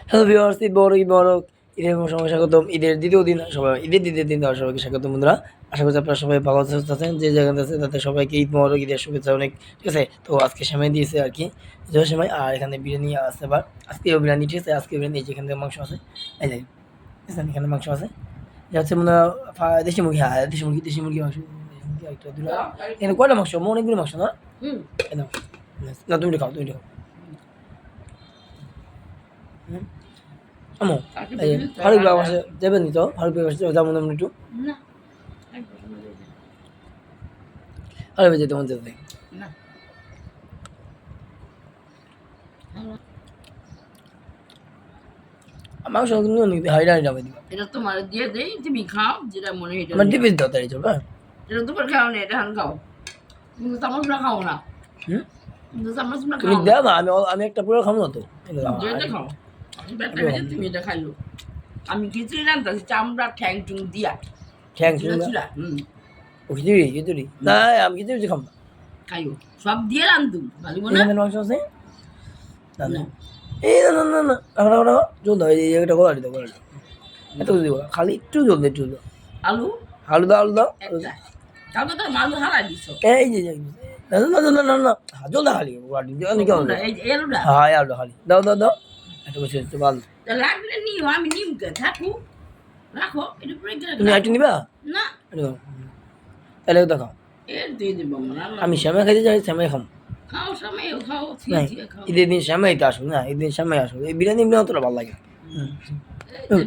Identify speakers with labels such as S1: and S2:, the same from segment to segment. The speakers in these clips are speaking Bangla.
S1: হ্যালো ভিউয়ার্স, ঈদ মোবারক। ঈদের সবাই স্বাগতম। ঈদের দ্বিতীয় দিন সবাই ঈদের দ্বিতীয় দিন দেওয়ার সবাইকে স্বাগতম বন্ধুরা। আশা করছি আপনারা সবাই ভালো আছেন, যে জায়গাতে আছে তাদের সবাইকে ঈদ মোবারক, ঈদের শুভেচ্ছা অনেক। ঠিক আছে, তো আজকে সেমাই দিয়েছে আর কি, জয় সেমাই। আর এখানে বিরিয়ানি আছে, আবার আজকেও বিরিয়ানি। ঠিক আছে, আজকে বিরিয়ানি, যেখান থেকে মাংস আছে, এই যে এখানে মাংস আছে, যা হচ্ছে মনে হয় দেশি মুরগি। হ্যাঁ, দেশি মুরগি মাংস। একটা দুটো এখানে কয়টা মাংস? অনেকগুলো মাংস না? না, তুমি খাও, তুমি খাও। আমো এই ফারুক বাবার কাছে যাবেন নি? তো ফারুক বাবার কাছে যাবো না আমরা একটু? ফারুক ভাই যেতে মন যেতে মাংস হাইডা হাইডা দিবা।
S2: এটা তোমার দিয়ে দেই, তুমি খাও যেটা মনে হয়।
S1: আমার টিপিস দাও তাই চলবে।
S2: এটা তোমার খাও না, এটা হান খাও। কিন্তু চামচটা খাও না। কিন্তু চামচটা
S1: তুমি
S2: খাও।
S1: দাও না, আমি একটা পুরো খাবো না তো।
S2: যেটা খাও। ব্যাটা ভেজে তুমি এটা খাইলো। আমি খিচুড়ি রান্তাছি চামড়া ঠ্যাং টুং দিয়া।
S1: ঠ্যাং
S2: চুলা
S1: ও খিচুড়ি না, আমি খিচুড়ি খাবো না।
S2: খাইও সব দিয়ে রান্ধু ভালো না।
S1: এখানে মাংস আছে না? এই না না না না, রাখো জল দাও, এই একটা গোলা দিতে গোলা দাও, এত দিব খালি একটু জল দে, একটু দাও।
S2: আলু
S1: আলু দাও
S2: একটা কালকে তো আলু হারাই দিছো।
S1: এই যে না না না না না না, জল দাও খালি গোলা দিতে। আমি কেমন
S2: এই আলুটা?
S1: হ্যাঁ, আলু খালি দাও একটা বসে একটু ভালো।
S2: লাগলে নিও, আমি নিমকে থাকু। রাখো এটা পরে
S1: তুমি একটু নিবা
S2: না?
S1: তাহলে দেখাও।
S2: এর দিয়ে দিব
S1: আমি শ্যামাই খাইতে চাই, শ্যামাই খাম।
S2: খাও সময় খাও
S1: নাই,
S2: খাও।
S1: ঈদের দিন শ্যামাই তো আসুক না, ঈদের দিন শ্যামাই আসুক। এই বিরিয়ানি অতটা ভালো লাগে।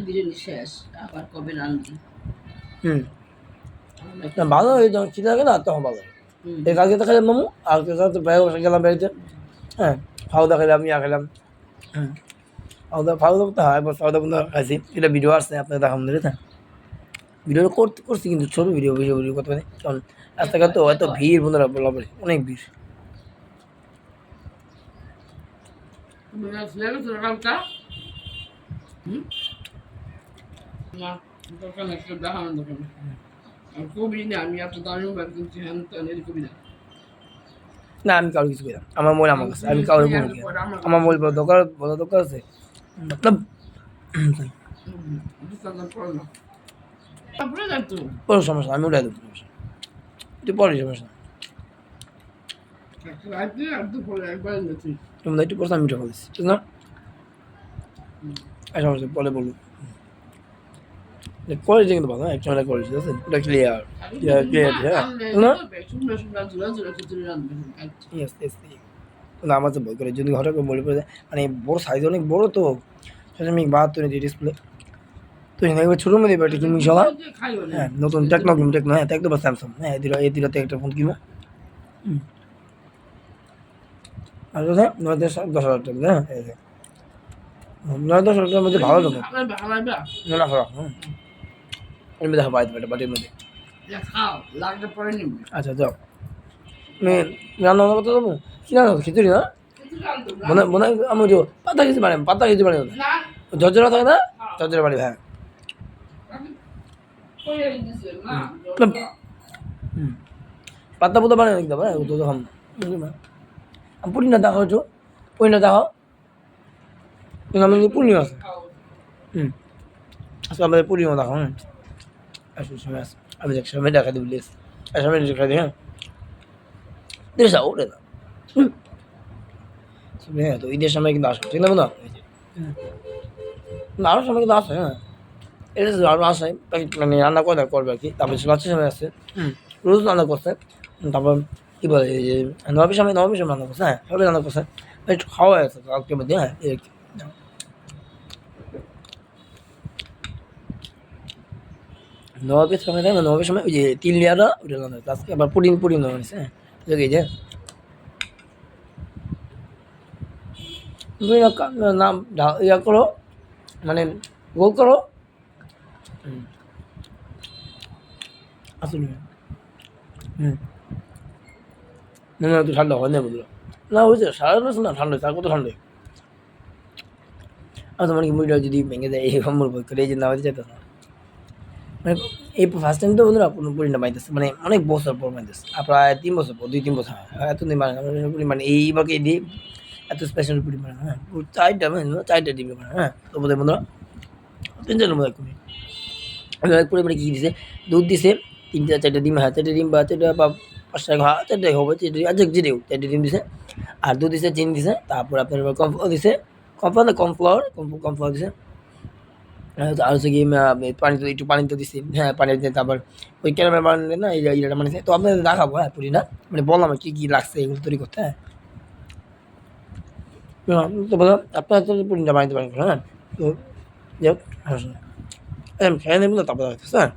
S2: বিরিয়ানি শেষ, আবার কবে রান্না?
S1: না, ভালো হয় যখন খিদে লাগে না, তখন ভালো লাগে। এই কালকে তো খাইলাম মামু, আর তো বাইরে বসে গেলাম বাড়িতে। হ্যাঁ, ফাউদা খাইলাম, খেলাম। ফাউদা তো হয়, ফাউদা বন্ধু খাইছি। এটা ভিডিও আসছে, আপনার দেখাম ধরে। হ্যাঁ, ভিডিও করছি কিন্তু ছোট ভিডিও করতে পারি, কারণ রাস্তাঘাট তো এত ভিড় বন্ধুরা, বলা বলে অনেক ভিড়। না, আমি কারো কিছু কইলাম, আমার মোবাইল আমার কাছে, আমি কারো কোনো আমার মোবাইল বলা দরকার আছে মতলব। কোনো সমস্যা, আমি উঠাই দেবো, সমস্যা একটু পরে, সমস্যা তোমরা একটু পরে আমি উঠে বলেছি, ঠিক না? সমস্যা পরে বলবো। কোয়ালিটি কিন্তু ভালো, একটা মানে কোয়ালিটি আছে, ওটা ক্লিয়ার হ্যাঁ না? না, আমার তো ভয় করে যদি হঠাৎ করে বলে পড়ে, মানে বড় সাইজ অনেক বড় তো, সেটা আমি 72 ইঞ্চি ডিসপ্লে। তো একবার ছোটো মধ্যে একটা কিনবি সলা। হ্যাঁ, নতুন টেকনো, হ্যাঁ টেকনো বা স্যামসাং, হ্যাঁ এই দুটাতে একটা ফোন কিনবো। আর 9-10 হাজার টাকা, হ্যাঁ 9-10 হাজার টাকার মধ্যে ভালো দেবো না খারাপ। আমি দেখা পাই একটা বাটির মধ্যে। আচ্ছা যাও, আমি রান্না করতে যাবো। কি রান্না করবো? খিচুড়ি না? মনে আমি পাতা খিচুড়ি বানাই ঝরঝরা থাকে না, ঝরঝরা বাড়ি। হ্যাঁ, পাতা পুতা বানাই দেখতে পারে, তো খাম আমি পুরি না দেখাও, একটু পুরি না দেখাও, কিন্তু আমি পুরিও আছে। আচ্ছা, আমাদের পুরিও দেখাও। আসলে সময় আছে, আমি দেখ সময় দেখা দিই, প্লিজ সময় দেখা দিই। হ্যাঁ, দিস ওরে না। হ্যাঁ, তো ঈদের সময় কিন্তু আসো, ঠিক না? না আরও সময় কিন্তু আসে। হ্যাঁ, এটা আরও আসে, মানে রান্না করবে আর কি। তারপর বাচ্চার সময় আসছে, রোজ রান্না করছে। তারপর কী বলে, এই যে নবমীর সময় রান্না করছে। হ্যাঁ, সবাই রান্না করছে, একটু খাওয়া আছে কালকের মধ্যে। হ্যাঁ, এই আর কি। নবাবের সময় থাকে না, নবাবের সময় ওই যে তিল লিয়ারা ওটা রান্না হচ্ছে আজকে, আবার পুডিং রান্না হয়েছে। হ্যাঁ, এই যে তুমি নাম ইয়া করো, মানে গোল করো। আসলে না না, একটু ঠান্ডা হয় না বললো না, হয়েছে সারা না, ঠান্ডা তার কত ঠান্ডা। আর তোমার কি মুড়িটা যদি ভেঙে যায়, এই কম্বল বই করে এই যে নামাতে যেতে না, মানে এই ফার্স্ট টাইম তো বন্ধুরা পুরিটা পাইতেছে, মানে অনেক বছর পর পাইতেছে, প্রায় 3 বছর পর, 2-3 বছর। এতদিন মানে এইবারকে দিয়ে এত স্পেশাল পুডিং বানায়, হ্যাঁ পুরো 4টা মানে 4টা ডিম বানায়, হ্যাঁ তো বোধহয় বন্ধুরা 3 জনের মতো করি পুরোপুরি কী দিছে দুধ দিছে 3টা 4টা ডিম, হ্যাঁ 4টা ডিম বা 4টা বা 5টা, হ্যাঁ 4টাই হবে 4টা আচ্ছা যেটাও 4টা ডিম দিছে আর দুধ দিছে চিনি দিছে তারপর আপনার কর্নফ্লাওয়ার দিছে কর্নফ্লাওয়ার দিছে আর হচ্ছে গিয়ে পানি তো একটু পানি তো দিছি, হ্যাঁ পানি দিয়ে তারপর ওই ক্যারামেল বানালে না এই ইয়েটা বানিয়েছে তো আপনাদের দেখাবো, হ্যাঁ পুরি না মানে বললাম কি কি লাগছে এগুলো তৈরি করতে, হ্যাঁ তো বললাম আপনারা তো পুরিটা বানাতে পারেন, হ্যাঁ তো যাই হোক খেয়ে নেবেন তারপর হ্যাঁ